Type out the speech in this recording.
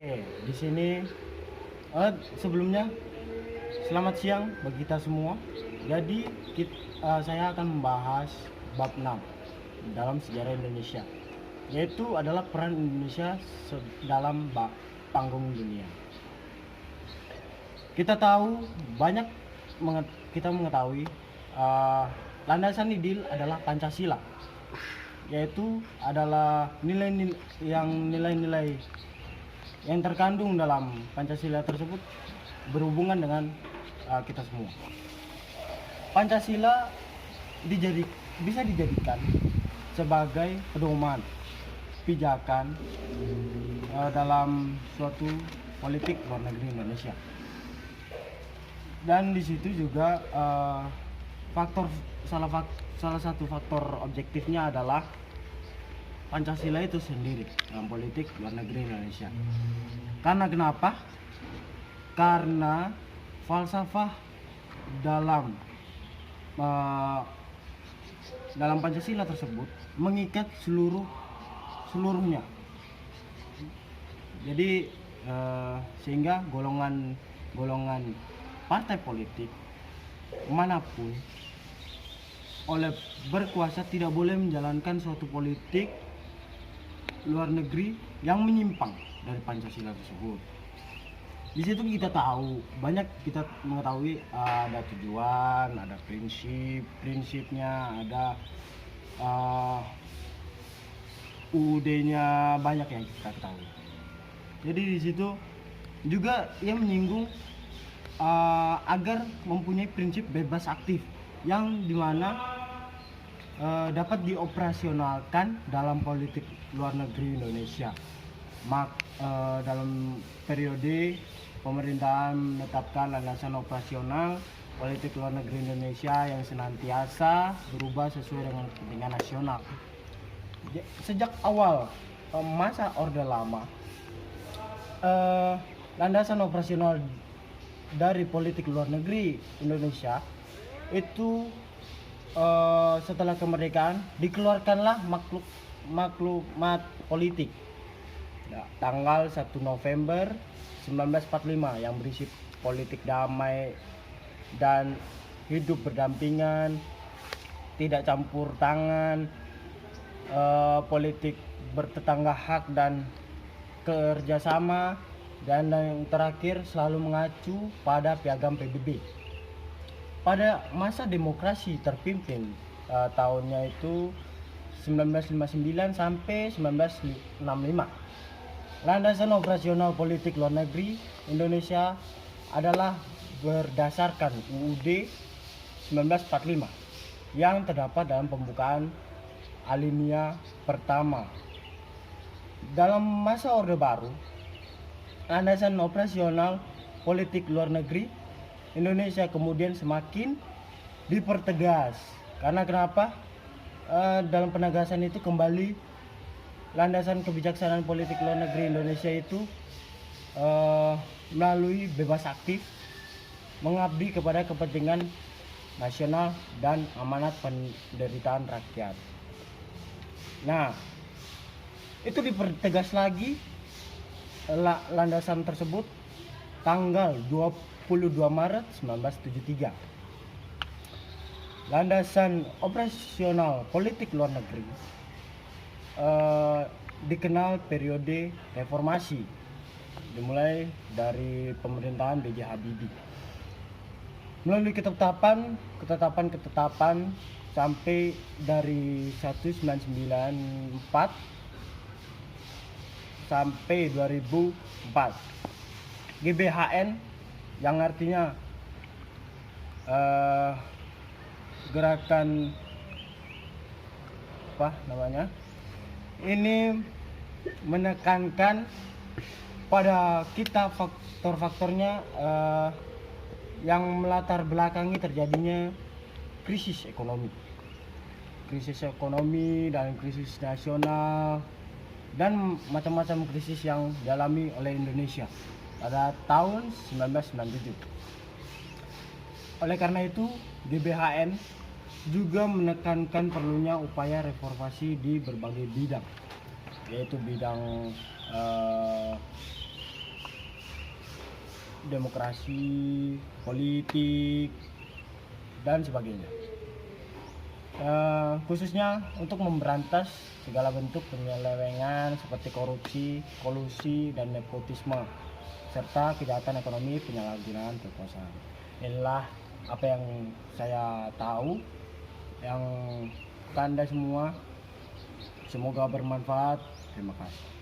Oke, di sini sebelumnya selamat siang bagi kita semua. Jadi saya akan membahas bab 6 dalam sejarah Indonesia, yaitu adalah peran Indonesia dalam panggung dunia. Kita tahu banyak kita mengetahui landasan IDIL adalah Pancasila, yaitu adalah nilai-nilai yang terkandung dalam Pancasila tersebut berhubungan dengan kita semua. Pancasila bisa dijadikan sebagai pedoman pijakan dalam suatu politik luar negeri Indonesia. Dan di situ juga salah satu faktor objektifnya adalah Pancasila itu sendiri dalam politik luar negeri Indonesia. Karena kenapa? Karena falsafah dalam Pancasila tersebut mengikat seluruhnya. Jadi sehingga golongan partai politik manapun oleh berkuasa tidak boleh menjalankan suatu politik luar negeri yang menyimpang dari Pancasila tersebut. Di situ kita mengetahui ada tujuan, ada prinsipnya, ada UUD-nya, banyak yang kita ketahui. Jadi di situ juga ia menyinggung agar mempunyai prinsip bebas aktif yang dimana dapat dioperasionalkan dalam politik luar negeri Indonesia. Dalam periode pemerintahan menetapkan landasan operasional politik luar negeri Indonesia yang senantiasa berubah sesuai dengan kepentingan nasional. Sejak awal masa Orde Lama, landasan operasional dari politik luar negeri Indonesia itu setelah kemerdekaan dikeluarkanlah maklumat politik tanggal 1 November 1945 yang berisi politik damai dan hidup berdampingan, tidak campur tangan, politik bertetangga hak dan kerjasama, dan yang terakhir selalu mengacu pada piagam PBB. Pada masa demokrasi terpimpin tahunnya itu 1959 sampai 1965. Landasan operasional politik luar negeri Indonesia adalah berdasarkan UUD 1945 yang terdapat dalam pembukaan alinea pertama. Dalam masa Orde Baru, landasan operasional politik luar negeri Indonesia kemudian semakin dipertegas. Karena kenapa? Dalam penegasan itu kembali landasan kebijaksanaan politik luar negeri Indonesia itu melalui bebas aktif, mengabdi kepada kepentingan nasional dan amanat penderitaan rakyat. Nah, itu dipertegas lagi landasan tersebut tanggal 22 Maret 1973. Landasan operasional politik luar negeri dikenal periode reformasi, dimulai dari pemerintahan B.J. Habibie. Melalui ketetapan sampai dari 1994 sampai 2004. GBHN yang artinya gerakan ini menekankan pada kita faktor-faktornya yang melatar belakangi terjadinya krisis ekonomi dan krisis nasional dan macam-macam krisis yang dialami oleh Indonesia pada tahun 1997. Oleh karena itu, GBHN juga menekankan perlunya upaya reformasi di berbagai bidang, yaitu bidang demokrasi, politik, dan sebagainya. Khususnya untuk memberantas segala bentuk penyelewengan seperti korupsi, kolusi, dan nepotisme, serta kejahatan ekonomi penyalahgunaan kekuasaan. Inilah apa yang saya tahu, yang Anda semua. Semoga bermanfaat. Terima kasih.